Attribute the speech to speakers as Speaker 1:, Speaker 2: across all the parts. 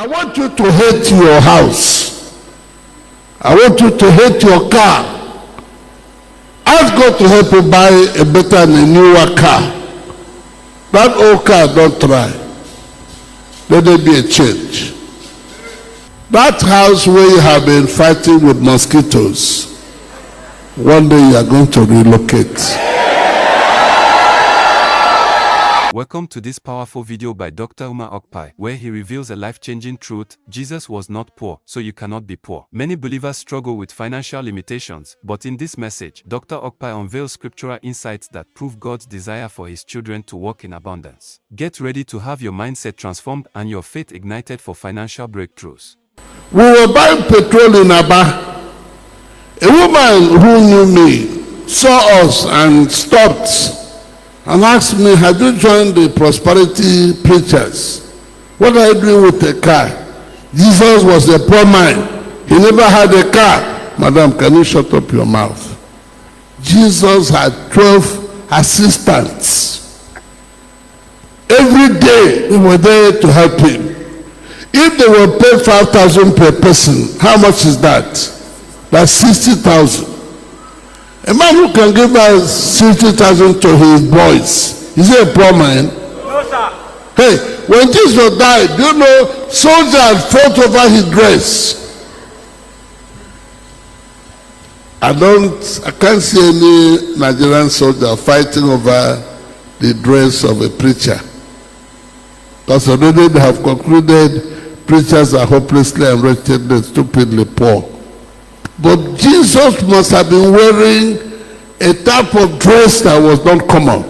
Speaker 1: I want you to hate your house. I want you to hate your car. Ask God to help you buy a better and a newer car. That old car, don't try. Let there be a change. That house where you have been fighting with mosquitoes, one day you are going to relocate.
Speaker 2: Welcome to this powerful video by Dr. Uma Ukpai, where he reveals a life-changing truth: Jesus was not poor, so you cannot be poor. Many believers struggle with financial limitations, but in this message, Dr. Ukpai unveils scriptural insights that prove God's desire for his children to walk in abundance. Get ready to have your mindset transformed and your faith ignited for financial breakthroughs.
Speaker 1: We were buying petrol in Aba. A woman who knew me saw us and stopped and asked me, "Have you joined the prosperity preachers? What are you doing with a car? Jesus was a poor man. He never had a car." Madam, can you shut up your mouth? Jesus had 12 assistants. Every day they were there to help him. If they were paid 5,000 per person, how much is that? That's 60,000. A man who can give us 60,000 to his boys, is he a poor man?
Speaker 3: No, sir.
Speaker 1: Hey, when Jesus died, do you know, soldiers fought over his dress. I can't see any Nigerian soldier fighting over the dress of a preacher. Because already they have concluded preachers are hopelessly and wretchedly, stupidly poor. But Jesus must have been wearing a type of dress that was not common.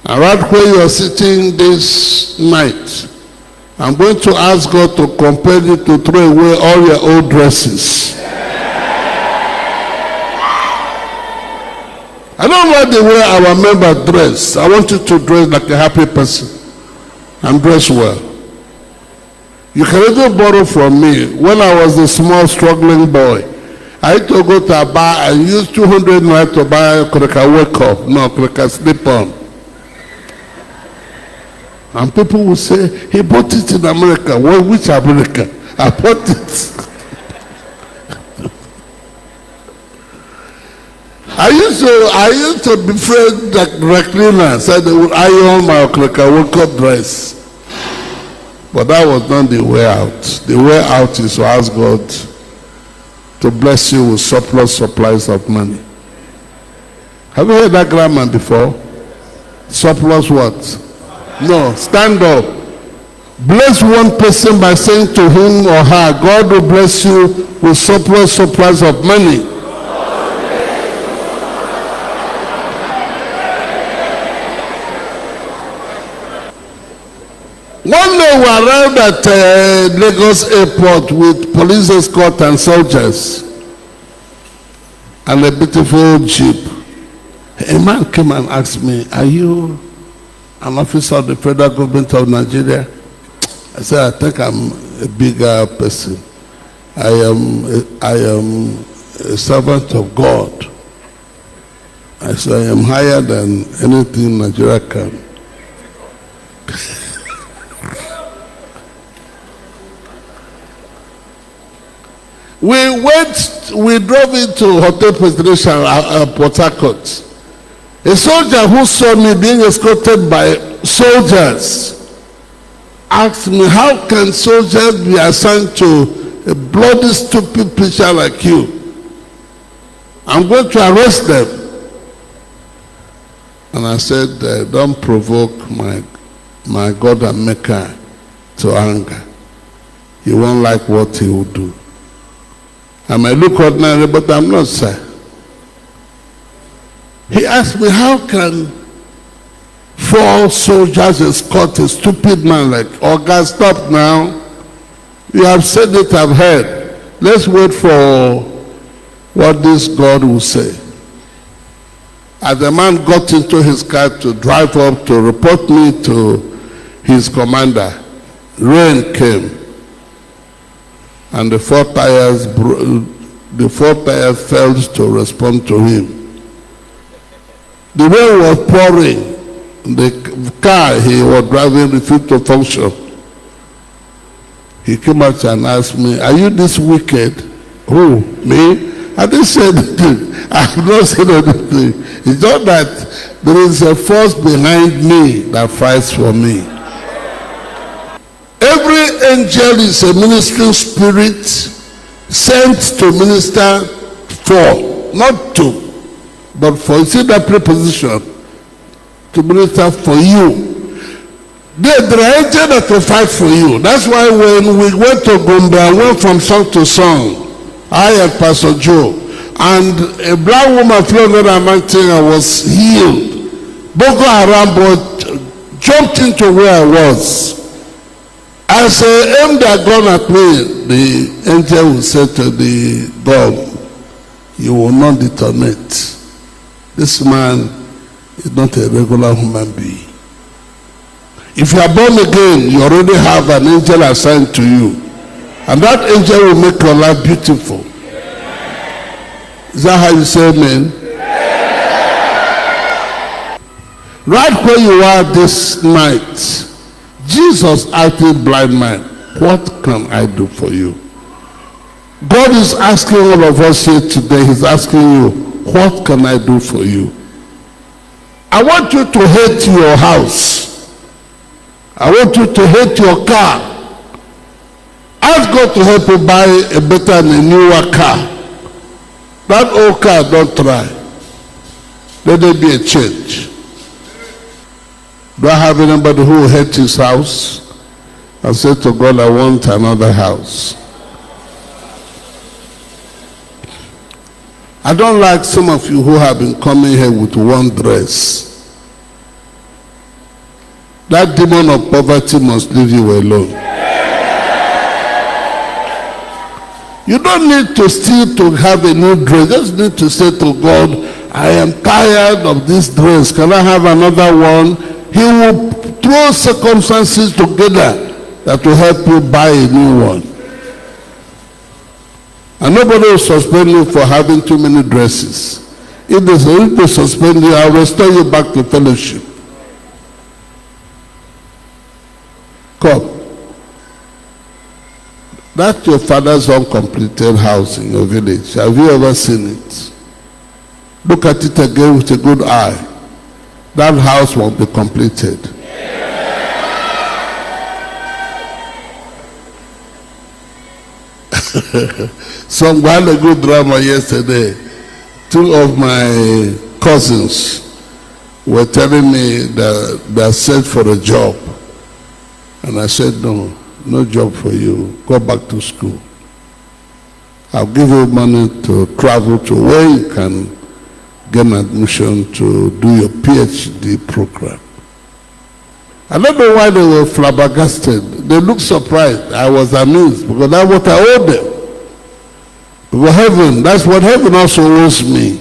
Speaker 1: And right where you are sitting this night, I'm going to ask God to compel you to throw away all your old dresses. I don't like the way our members dress. I want you to dress like a happy person and dress well. You can even borrow from me. When I was a small struggling boy, I used to go to a bar and use 200 naira to buy a wake up, no, a slip on. And people would say, "He bought it in America." Well, which America? I bought it. I used to befriend the cleaners, so they would iron my wake up dress. But that was not the way out. The way out is to ask God to bless you with surplus supplies of money. Have you heard that grammar before? Surplus what? No, stand up. Bless one person by saying to him or her, "God will bless you with surplus supplies of money." One day we arrived at Lagos airport with police escort and soldiers and a beautiful jeep. A man came and asked me, "Are you an officer of the federal government of Nigeria?" I said, "I think I'm a bigger person. I am a servant of God." I said, "I am higher than anything Nigeria can." We drove into Hotel Presidential at Port Harcourt. A soldier who saw me being escorted by soldiers asked me, "How can soldiers be assigned to a bloody, stupid preacher like you? I'm going to arrest them." And I said, "Don't provoke my God and Maker to anger. He won't like what he will do. I might look ordinary, but I'm not, sir." He asked me, "How can 4 soldiers escort a stupid man like..." "Oh, guys, stop now. You have said it, I've heard. Let's wait for what this God will say." As the man got into his car to drive up to report me to his commander, rain came. And the 4 tires failed to respond to him. The rain was pouring. The car he was driving refused to function. he came out and asked me, "Are you this wicked?" Who? Me? I didn't say anything. I have not said anything. It's not that there is a force behind me that fights for me. Every angel is a ministering spirit sent to minister for, not to, but for. You see that preposition? To minister for you. There are angels that will fight for you. That's why when we went to Gombe, I went from song to song. I and Pastor Joe, and a black woman flowed on a mountain and was healed. Boko Haram jumped into where I was. As I aimed a gun at me, the angel will say to the dog, "You will not detonate. This man is not a regular human being. If you are born again, you already have an angel assigned to you. And that angel will make your life beautiful." Is that how you say amen? Right where you are this night, Jesus asked the blind man, "What can I do for you?" God is asking all of us here today, he's asking you, "What can I do for you?" I want you to hate your house. I want you to hate your car. Ask God to help you buy a better and a newer car. That old car, don't try. Let there be a change. Do I have anybody who will hate his house and say to God, "I want another house"? I don't like some of you who have been coming here with one dress. That demon of poverty must leave you alone. You don't need to steal to have a new dress. You just need to say to God, "I am tired of this dress. Can I have another one?" He will throw circumstances together that will help you buy a new one. And nobody will suspend you for having too many dresses. If there's a need to suspend you, I'll restore you back to fellowship. Come. That's your father's uncompleted house in your village. Have you ever seen it? Look at it again with a good eye. That house won't be completed. Some while ago drama yesterday, two of my cousins were telling me that they're set for a job. And I said, no job for you. Go back to school. I'll give you money to travel to where you can get an admission to do your PhD program. I don't know why they were flabbergasted. They looked surprised. I was amused because that's what I owed them. Because heaven, that's what heaven also owes me.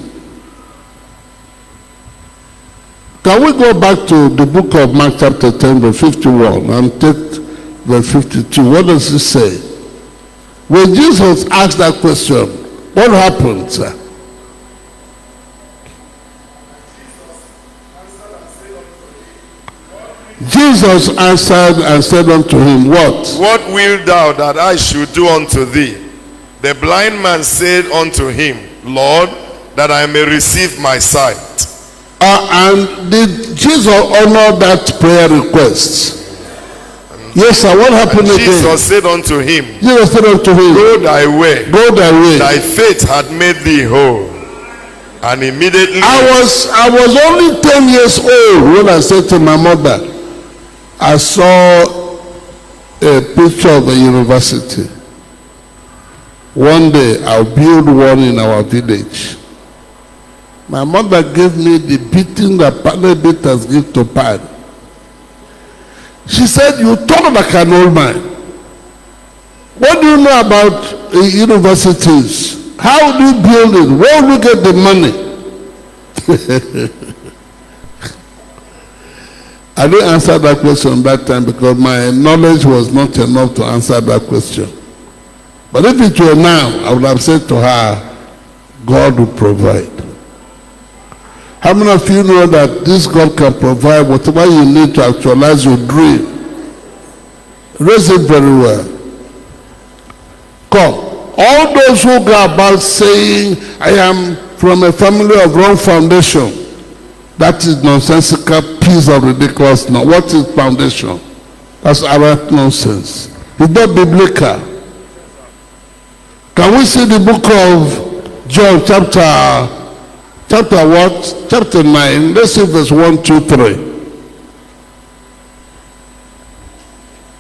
Speaker 1: Can we go back to the book of Mark chapter 10 verse 51 and take verse 52? What does it say? When Jesus asked that question, what happened, sir? Jesus answered and said unto him, what?
Speaker 3: What wilt thou that I should do unto thee? The blind man said unto him, Lord, that I may receive my sight.
Speaker 1: And did Jesus honor that prayer request? Yes, sir. What happened again?
Speaker 3: Jesus said unto him,
Speaker 1: Jesus said unto him,
Speaker 3: Go thy way.
Speaker 1: Go thy way.
Speaker 3: Thy faith had made thee whole. And immediately
Speaker 1: I was only 10 years old when I said to my mother, I saw a picture of a university. One day I'll build one in our village. My mother gave me the beating that partner beaters give to pad. She said, you talk like an old man. What do you know about universities? How do you build it? Where will you get the money? I didn't answer that question that time because my knowledge was not enough to answer that question. But if it were now, I would have said to her, God will provide. How many of you know that this God can provide whatever you need to actualize your dream? Raise it very well. Come. All those who go about saying, I am from a family of wrong foundation, that is nonsensical piece of ridiculous. Now, what is foundation? That's arrant nonsense. It's not biblical. Can we see the book of John chapter what? Chapter 9. Let's see verse 1, 2, 3.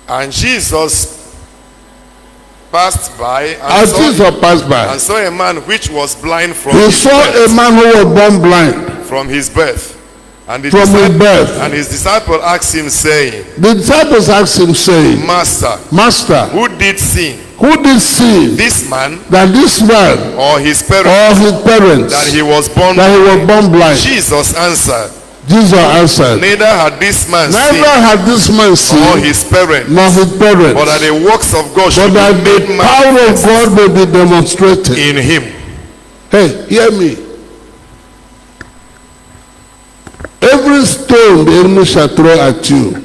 Speaker 3: And Jesus passed by and saw a man which was blind from his birth.
Speaker 1: A man who was born blind
Speaker 3: from his birth. And his disciple asked him, saying,
Speaker 1: the disciples asked him, saying, Master,
Speaker 3: who did sin?
Speaker 1: This
Speaker 3: man,
Speaker 1: or
Speaker 3: his parents, that he was born
Speaker 1: blind?
Speaker 3: Jesus answered,
Speaker 1: Neither
Speaker 3: had this man
Speaker 1: sinned,
Speaker 3: or his parents, but that the works of God should be made
Speaker 1: the power of God will be demonstrated
Speaker 3: in him.
Speaker 1: Hey, hear me. Every stone the enemy shall throw at you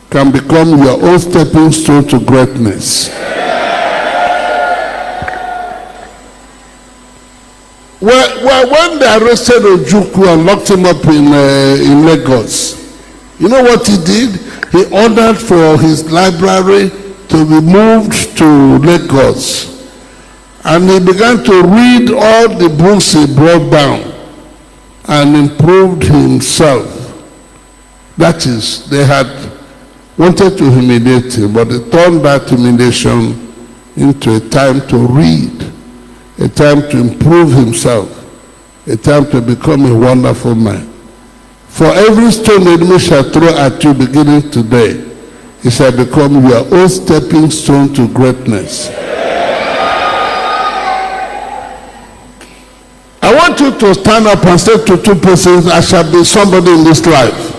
Speaker 1: can become your own stepping stone to greatness. When they arrested Ojukwu and locked him up in Lagos, you know what he did? He ordered for his library to be moved to Lagos. And he began to read all the books he brought down and improved himself. That is, they had wanted to humiliate him, but they turned that humiliation into a time to read, a time to improve himself, a time to become a wonderful man. For every stone the enemy shall throw at you beginning today, it shall become your own stepping stone to greatness. I want you to stand up and say to two persons, I shall be somebody in this life.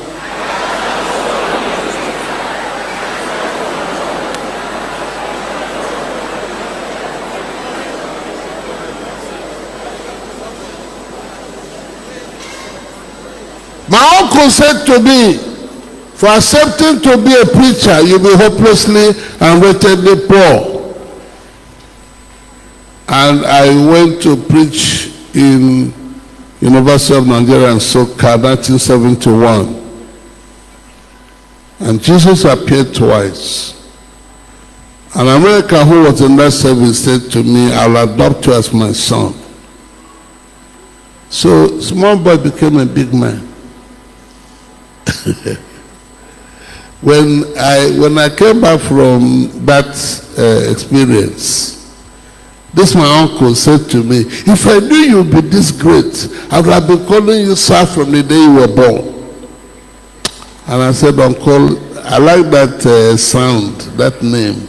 Speaker 1: My uncle said to me, for accepting to be a preacher, you'll be hopelessly and wretchedly poor. And I went to preach in University of Nigeria in Soka, 1971. And Jesus appeared twice. An American who was in that service said to me, I'll adopt you as my son. So small boy became a big man. When I came back from that experience, this my uncle said to me, if I knew you'd be this great, I would have been calling you sir from the day you were born. And I said, Uncle, I like that sound, that name.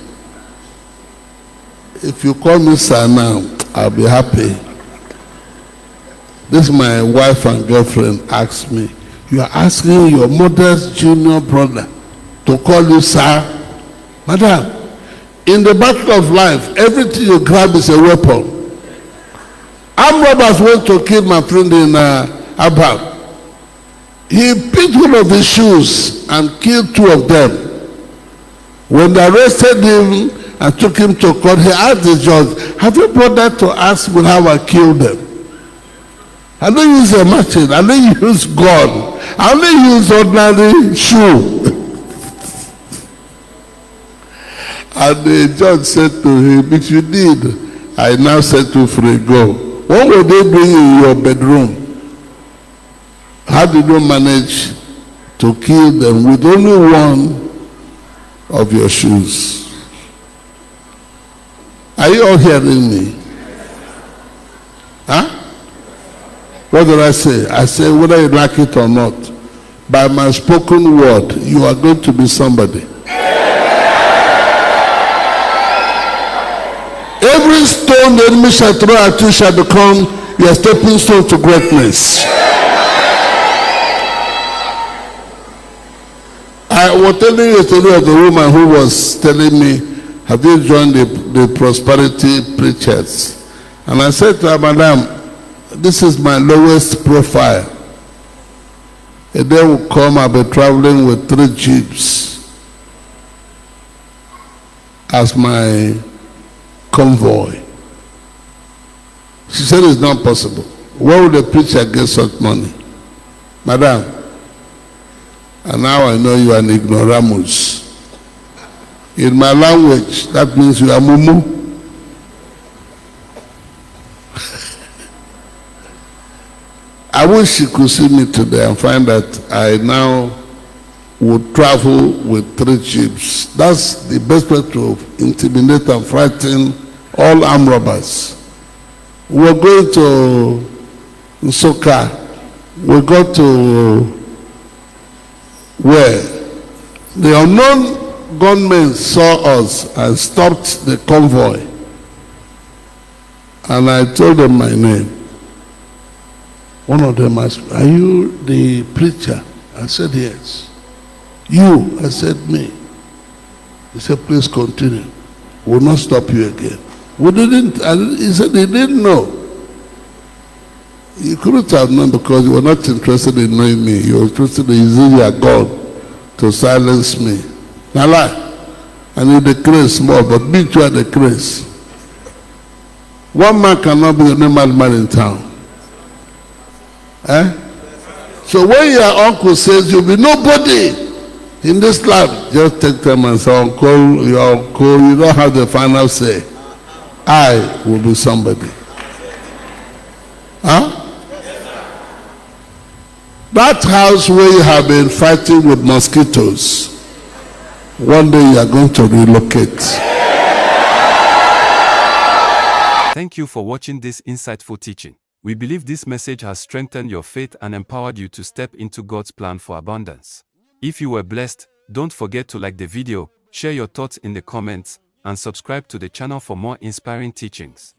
Speaker 1: If you call me sir now, I'll be happy. This my wife and girlfriend asked me, you are asking your mother's junior brother to call you sir? Madam, in the battle of life, everything you grab is a weapon. Armed robbers went to kill my friend in Abba. He picked one of his shoes and killed two of them. When they arrested him and took him to court, he asked the judge, have you bothered to ask me how I killed them? I don't use a machine, I don't use gun, I only use ordinary shoe. And the judge said to him, if you did, I now set you free, go. What were they doing in your bedroom? How did you manage to kill them with only one of your shoes? Are you all hearing me? Huh? What did I say? I said, whether you like it or not, by my spoken word, you are going to be somebody. Every stone the enemy shall throw at you shall become your stepping stone to greatness. I was telling you a story of the woman who was telling me, have you joined the prosperity preachers? And I said to her, Madam, this is my lowest profile. A day will come, I'll be traveling with 3 jeeps as my convoy. She said it's not possible. Where would the preacher get such money? Madam, and now I know you are an ignoramus. In my language, that means you are mumu. I wish you could see me today and find that I now would travel with 3 chiefs. That's the best way to intimidate and frighten all armed robbers. We're going to Nsoka. We got to where the unknown gunmen saw us and stopped the convoy. And I told them my name. One of them asked, "Are you the preacher?" I said, "Yes." "You?" I said, "Me." He said, "Please continue. We'll not stop you again." We didn't, he said he didn't know. You couldn't have known because you were not interested in knowing me. You were interested in using your God to silence me. Now lie. I need the grace more, but me too at the grace. One man cannot be the only man in town. Eh? So when your uncle says you'll be nobody in this land, just take them and say, "Uncle, your uncle, you don't have the final say. I will be somebody." Huh? That house where you have been fighting with mosquitoes, one day you are going to relocate.
Speaker 2: Thank you for watching this insightful teaching. We believe this message has strengthened your faith and empowered you to step into God's plan for abundance. If you were blessed, don't forget to like the video, share your thoughts in the comments, and subscribe to the channel for more inspiring teachings.